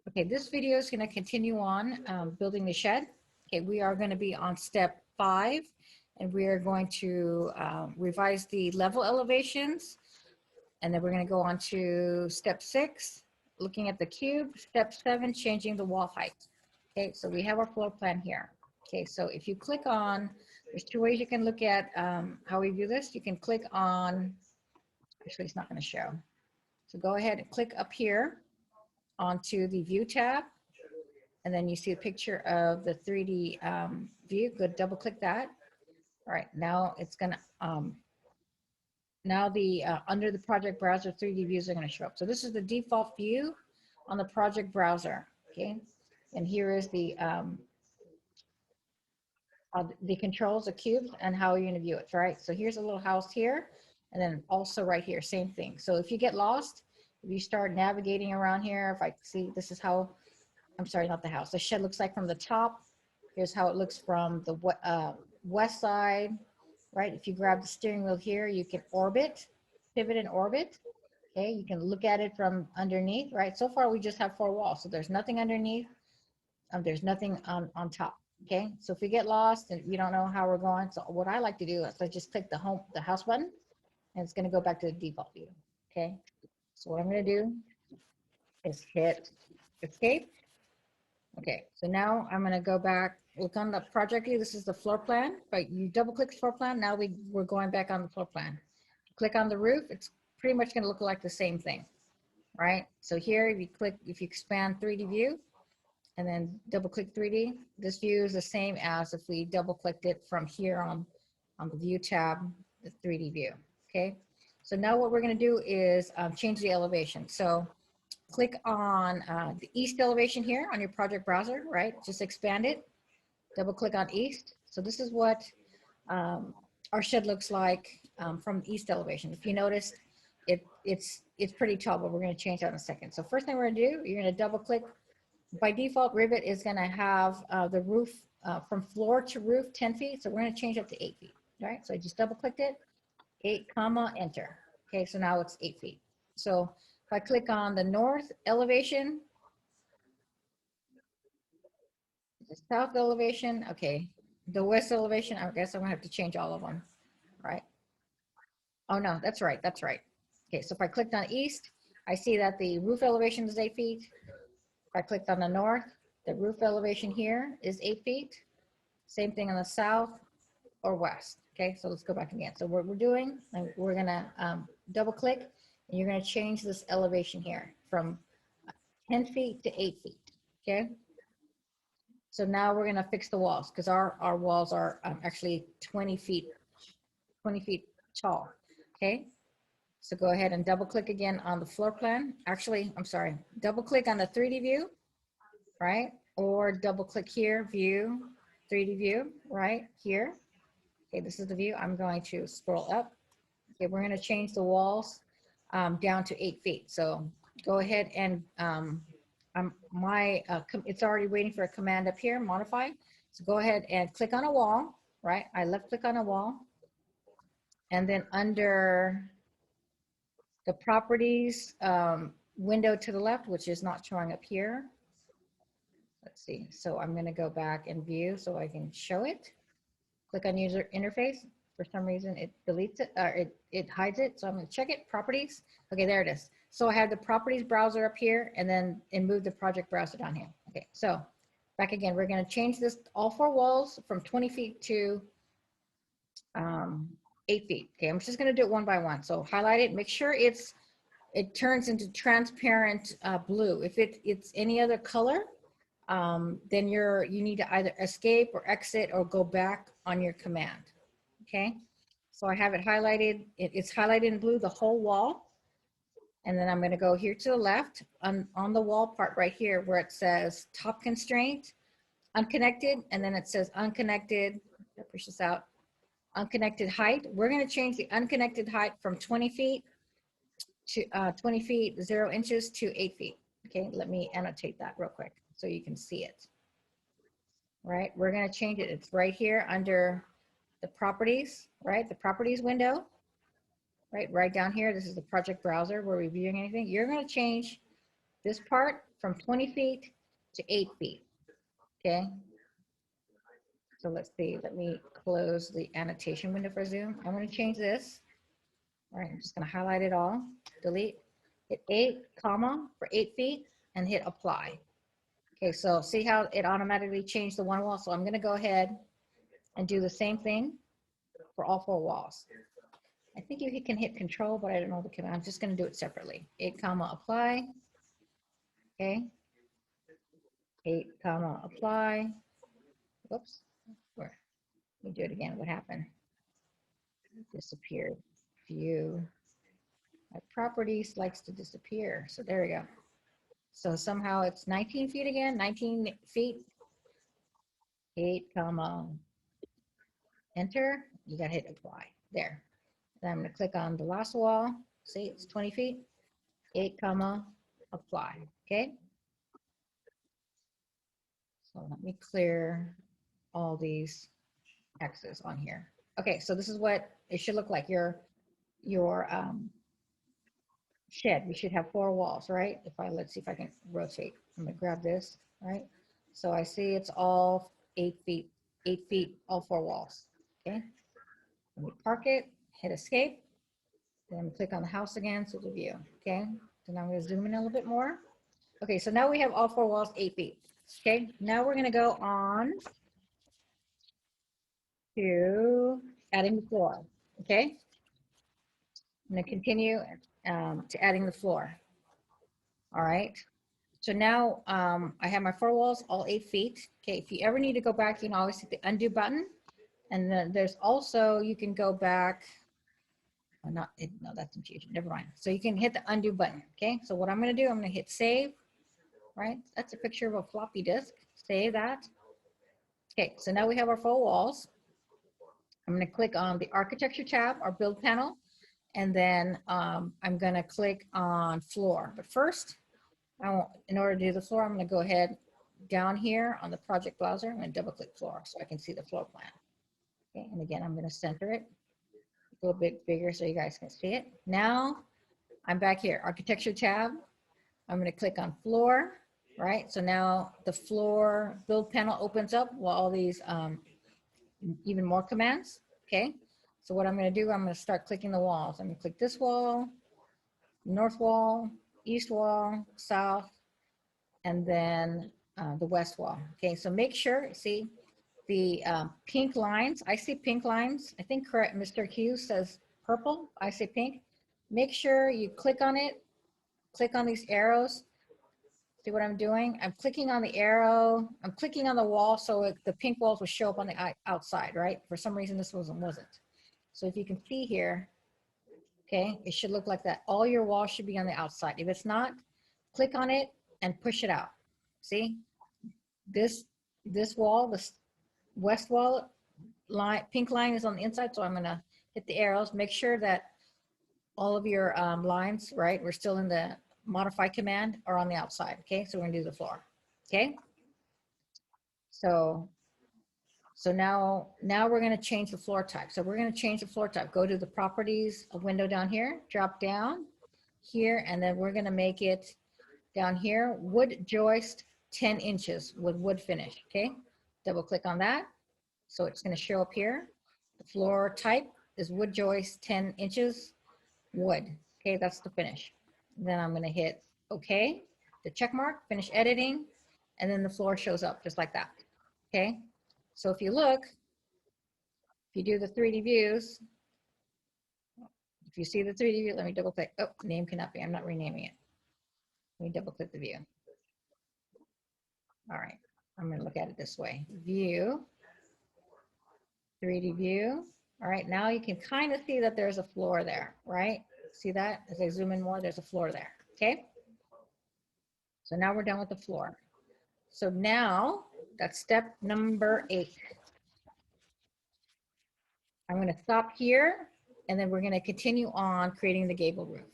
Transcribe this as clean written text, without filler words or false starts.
Okay, this video is going to continue on building the shed. Okay, we are going to be on step 5, and we are going to revise the level elevations, and then we're going to go on to step 6, looking at the cube, step 7, changing the wall height. Okay, so we have our floor plan here. Okay, so if you click on, there's 2 ways you can look at how we do this. You can click on, actually it's not going to show. So go ahead and click up here onto the view tab, and then you see a picture of the 3D view. Go double click that. All right, now it's gonna, now the under the project browser 3D views are gonna show up. So this is the default view on the project browser, okay? And here is the controls, the cubes, and how you're gonna view it, right? So here's a little house here, and then also right here, same thing. So if you get lost, if you start navigating around here, if I see, this is how, I'm sorry, not the house, the shed looks like from the top. Here's how it looks from the west side, right? If you grab the steering wheel here, you can orbit, pivot and orbit. Okay, you can look at it from underneath, right? So far, we just have 4 walls, so there's nothing underneath. There's nothing on top. Okay, so if we get lost and you don't know how we're going, so what I like to do is I just click the house button, and it's going to go back to the default view. Okay, so what I'm going to do is hit escape. Okay, so now I'm gonna go back, look on the project view. This is the floor plan, but you double click the floor plan. Now we're going back on the floor plan. Click on the roof. It's pretty much gonna look like the same thing, right? So here, if you expand 3D view and then double click 3D, this view is the same as if we double clicked it from here on the view tab, the 3D view, okay? So now what we're gonna do is change the elevation. So click on the east elevation here on your project browser, right? Just expand it, double click on east. So this is what our shed looks like from east elevation. If you notice, it's pretty tall, but we're gonna change that in a second. So first thing we're gonna do, you're gonna double click. By default, Rivet is gonna have the roof from floor to roof 10 feet. So we're gonna change it to 8 feet, right? So I just double clicked it, 8 comma, enter. Okay, so now it's 8 feet. So if I click on the north elevation, the south elevation, okay, the west elevation, I guess I'm gonna have to change all of them, right? Oh no, that's right, that's right. Okay, so if I clicked on east, I see that the roof elevation is 8 feet. If I clicked on the north, the roof elevation here is 8 feet. Same thing on the south or west. Okay, so let's go back again. So what we're doing, we're gonna double click, and you're gonna change this elevation here from 10 feet to 8 feet, okay? So now we're gonna fix the walls because our walls are actually 20 feet tall, okay? So go ahead and double click again on the floor plan. Actually, I'm sorry, double click on the 3D view, right? Or double click here, view, 3D view, right here. Okay, this is the view. I'm going to scroll up. Okay, we're gonna change the walls down to 8 feet. So go ahead and it's already waiting for a command up here, modify. So go ahead and click on a wall, right? I left click on a wall, and then under the properties window to the left, which is not showing up here. Let's see. So I'm going to go back and view so I can show it. Click on user interface. For some reason, it deletes it, or it hides it. So I'm going to check it. Properties. Okay, there it is. So I have the properties browser up here, and then move the project browser down here. Okay, so back again, we're going to change this all 4 walls from 20 feet to 8 feet. Okay, I'm just going to do it one by one. So highlight it. Make sure it turns into transparent blue. If it's any other color, then you need to either escape or exit or go back on your command. Okay, so I have it highlighted. It's highlighted in blue, the whole wall. And then I'm going to go here to the left on the wall part right here where it says top constraint, unconnected, and then it says unconnected. Push this out. Unconnected height. We're going to change the unconnected height from 20 feet to 20 feet 0 inches to 8 feet. Okay, let me annotate that real quick so you can see it. Right, we're going to change it. It's right here under the properties, right? The properties window, right down here. This is the project browser. We're reviewing anything. You're going to change this part from 20 feet to 8 feet, okay? So let's see, let me close the annotation window for Zoom. I'm gonna change this. All right, I'm just gonna highlight it all, delete, hit 8, comma, for 8 feet, and hit apply. Okay, so see how it automatically changed the one wall? So I'm gonna go ahead and do the same thing for all 4 walls. I think you can hit control, but I don't know the command. I'm just gonna do it separately. 8, comma, apply. Okay. 8, comma, apply. Whoops. Where? Let me do it again. What happened? It disappeared. View. My properties likes to disappear. So there we go. So somehow it's 19 feet again. 19 feet. 8, comma, enter. You gotta hit apply. There. Then I'm gonna click on the last wall. See, it's 20 feet. 8, comma, apply. Okay. So let me clear all these X's on here. Okay, so this is what it should look like. Your shed. We should have 4 walls, right? Let's see if I can rotate. I'm gonna grab this, right? So I see it's all 8 feet, 8 feet, all 4 walls. Okay. Let me park it, hit escape. Then click on the house again to the view. Okay. So now I'm gonna zoom in a little bit more. Okay, so now we have all 4 walls 8 feet. Okay, now we're gonna go on to adding the floor. Okay, I'm gonna continue to adding the floor. All right, so now I have my 4 walls all 8 feet. Okay, if you ever need to go back, you can always hit the undo button. And then there's also, you can go back, no, that's confusion, never mind. So you can hit the undo button. Okay, so what I'm gonna do, I'm gonna hit save, right? That's a picture of a floppy disk, save that. Okay, so now we have our 4 walls. I'm going to click on the architecture tab or build panel, and then I'm going to click on floor. But first, in order to do the floor, I'm going to go ahead down here on the project browser. I'm going to double click floor so I can see the floor plan. Okay, and again, I'm going to center it a little bit bigger so you guys can see it. Now I'm back here, architecture tab. I'm going to click on floor, right? So now the floor build panel opens up while all these even more commands. Okay, so what I'm going to do, I'm going to start clicking the walls. I'm going to click this wall, north wall, east wall, south, and then the west wall. Okay, so make sure, see the pink lines. I see pink lines. I think correct, Mr. Hughes says purple. I say pink. Make sure you click on it, click on these arrows. See what I'm doing? I'm clicking on the arrow. I'm clicking on the wall so the pink walls will show up on the outside, right? For some reason, this wasn't. So if you can see here, okay, it should look like that. All your walls should be on the outside. If it's not, click on it and push it out. See? This wall, this west wall line, pink line is on the inside, so I'm gonna hit the arrows. Make sure that all of your lines, right, we're still in the modify command, are on the outside. Okay, so we're gonna do the floor. Okay, so now we're gonna change the floor type. So we're gonna change the floor type. Go to the properties window down here, drop down here, and then we're gonna make it down here, wood joist 10 inches with wood finish. Okay, double click on that. So it's gonna show up here. The floor type is wood joist 10 inches wood. Okay, that's the finish. Then I'm gonna hit okay, the check mark, finish editing, and then the floor shows up just like that. Okay, so if you look, if you do the 3D views, if you see the 3D view, let me double click. Oh, name cannot be, I'm not renaming it. Let me double click the view. All right, I'm gonna look at it this way. View, 3D view. All right, now you can kind of see that there's a floor there, right? See that? As I zoom in more, there's a floor there, okay? So now we're done with the floor. So now that's step number 8. I'm going to stop here, and then we're going to continue on creating the gable roof.